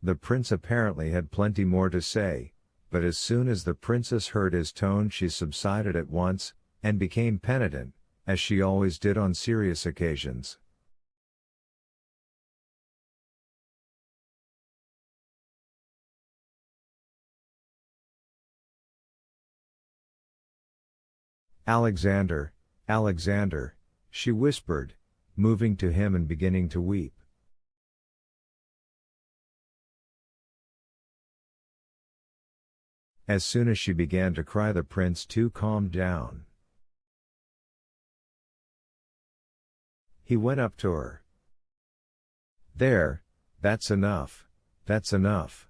The prince apparently had plenty more to say, but as soon as the princess heard his tone she subsided at once, and became penitent, as she always did on serious occasions. "Alexander, Alexander," she whispered, moving to him and beginning to weep. As soon as she began to cry, the prince too calmed down. He went up to her. "There, that's enough, that's enough.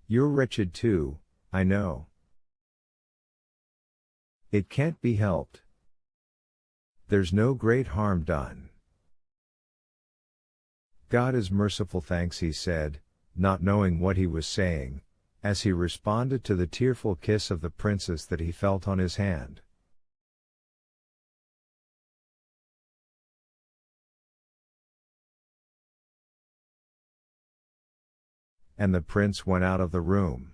You're wretched too, I know. It can't be helped. There's no great harm done. God is merciful." "Thanks," he said, not knowing what he was saying, as he responded to the tearful kiss of the princess that he felt on his hand. And the prince went out of the room.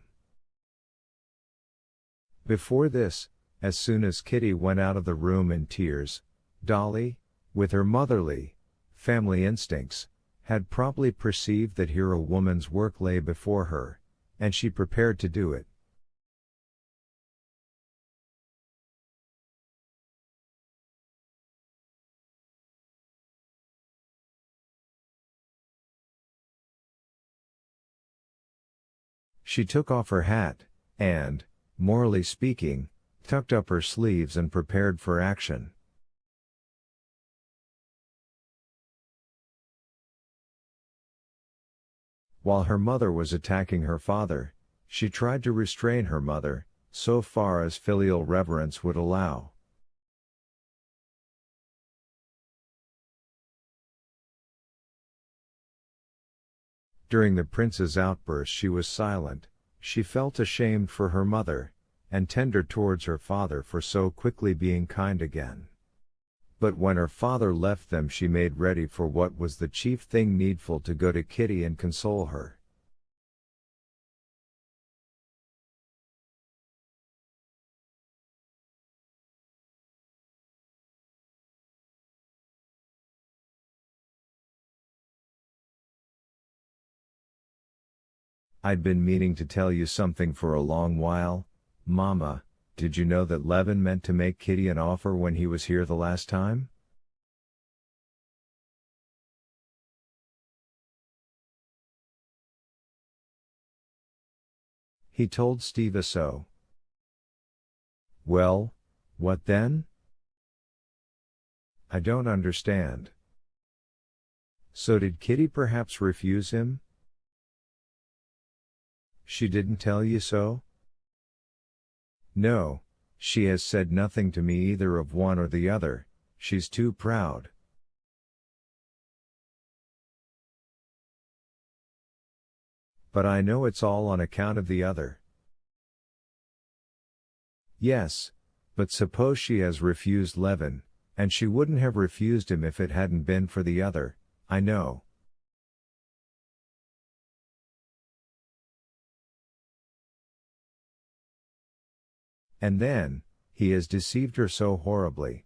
Before this, as soon as Kitty went out of the room in tears, Dolly, with her motherly, family instincts, had promptly perceived that here a woman's work lay before her, and she prepared to do it. She took off her hat, and, morally speaking, tucked up her sleeves and prepared for action. While her mother was attacking her father, she tried to restrain her mother, so far as filial reverence would allow. During the prince's outburst she was silent. She felt ashamed for her mother, and tender towards her father for so quickly being kind again. But when her father left them she made ready for what was the chief thing needful, to go to Kitty and console her. "I'd been meaning to tell you something for a long while, Mama. Did you know that Levin meant to make Kitty an offer when he was here the last time?" "He told Steva so." "Well, what then?" "I don't understand." "So did Kitty perhaps refuse him?" "She didn't tell you so?" "No, she has said nothing to me either of one or the other. She's too proud." "But I know it's all on account of the other." "Yes, but suppose she has refused Levin, and she wouldn't have refused him if it hadn't been for the other, I know." "And then, he has deceived her so horribly."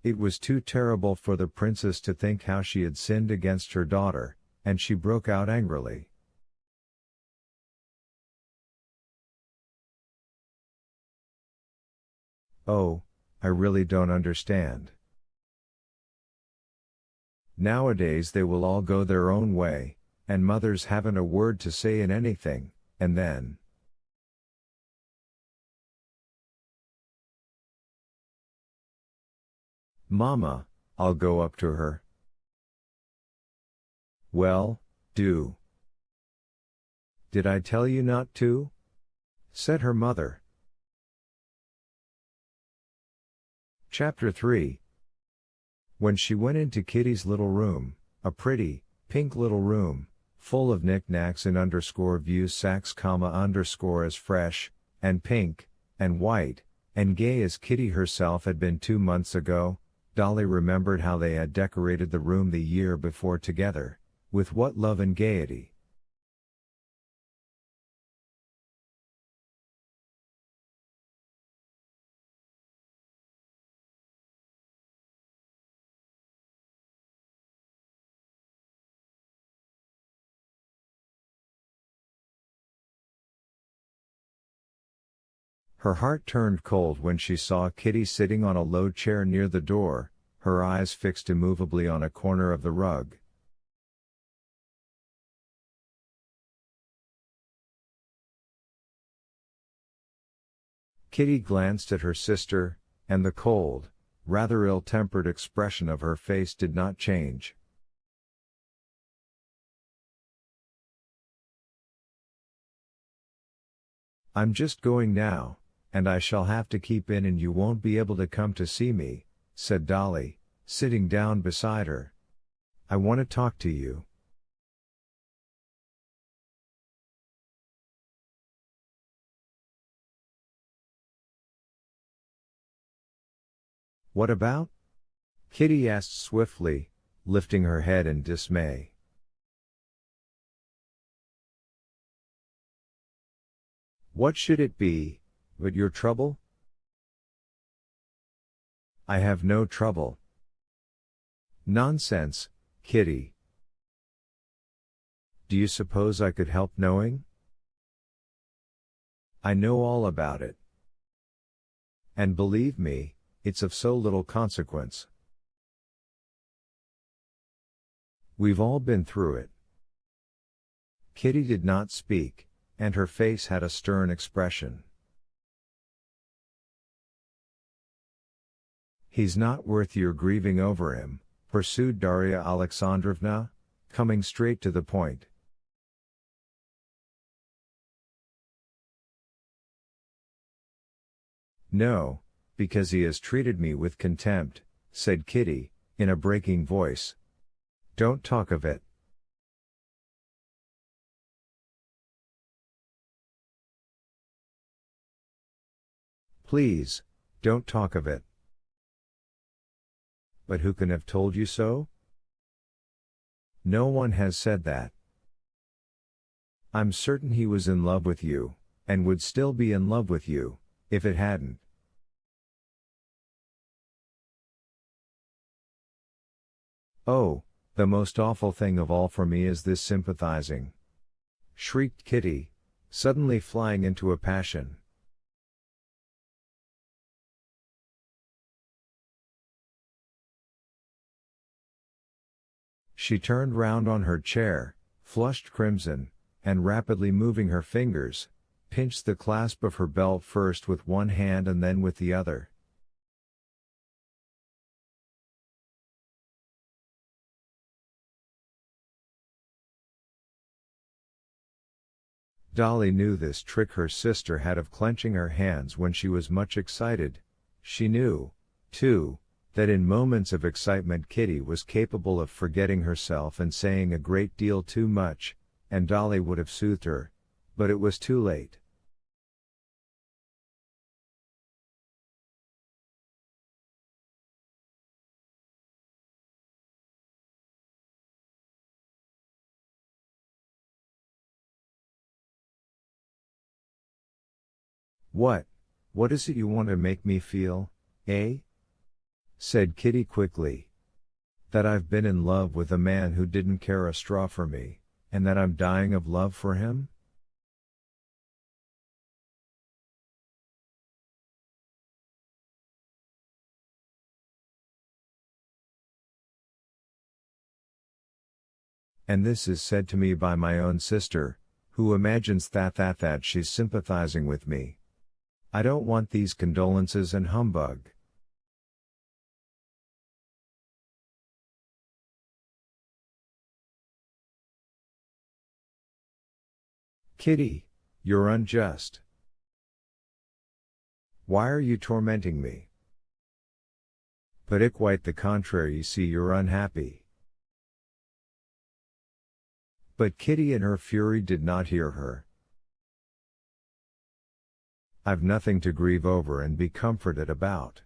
It was too terrible for the princess to think how she had sinned against her daughter, and she broke out angrily. "Oh, I really don't understand. Nowadays they will all go their own way, and mothers haven't a word to say in anything, and then..." "Mama, I'll go up to her." "Well, do." "Did I tell you not to?" said her mother. Chapter 3. When she went into Kitty's little room, a pretty, pink little room, full of knickknacks in _views sacks, as fresh, and pink, and white, and gay as Kitty herself had been 2 months ago, Dolly remembered how they had decorated the room the year before together, with what love and gaiety. Her heart turned cold when she saw Kitty sitting on a low chair near the door, her eyes fixed immovably on a corner of the rug. Kitty glanced at her sister, and the cold, rather ill-tempered expression of her face did not change. "I'm just going now, and I shall have to keep in and you won't be able to come to see me," said Dolly, sitting down beside her. "I want to talk to you." "What about?" Kitty asked swiftly, lifting her head in dismay. "What should it be, but your trouble?" "I have no trouble." "Nonsense, Kitty. Do you suppose I could help knowing?" "I know all about it. And believe me, it's of so little consequence. We've all been through it." Kitty did not speak, and her face had a stern expression. "He's not worth your grieving over him," pursued Darya Alexandrovna, coming straight to the point. "No, because he has treated me with contempt," said Kitty, in a breaking voice. "Don't talk of it." "Please, don't talk of it." "But who can have told you so?" "No one has said that." "I'm certain he was in love with you, and would still be in love with you, if it hadn't." "Oh, the most awful thing of all for me is this sympathizing," shrieked Kitty, suddenly flying into a passion. She turned round on her chair, flushed crimson, and rapidly moving her fingers, pinched the clasp of her belt first with one hand and then with the other. Dolly knew this trick her sister had of clenching her hands when she was much excited. She knew, too, that in moments of excitement Kitty was capable of forgetting herself and saying a great deal too much, and Dolly would have soothed her, but it was too late. What is it you want to make me feel, eh?" said Kitty quickly. "That I've been in love with a man who didn't care a straw for me, and that I'm dying of love for him?" "And this is said to me by my own sister, who imagines that she's sympathizing with me. I don't want these condolences and humbug." "Kitty, you're unjust. Why are you tormenting me?" "But quite the contrary, you see you're unhappy." But Kitty in her fury did not hear her. "I've nothing to grieve over and be comforted about."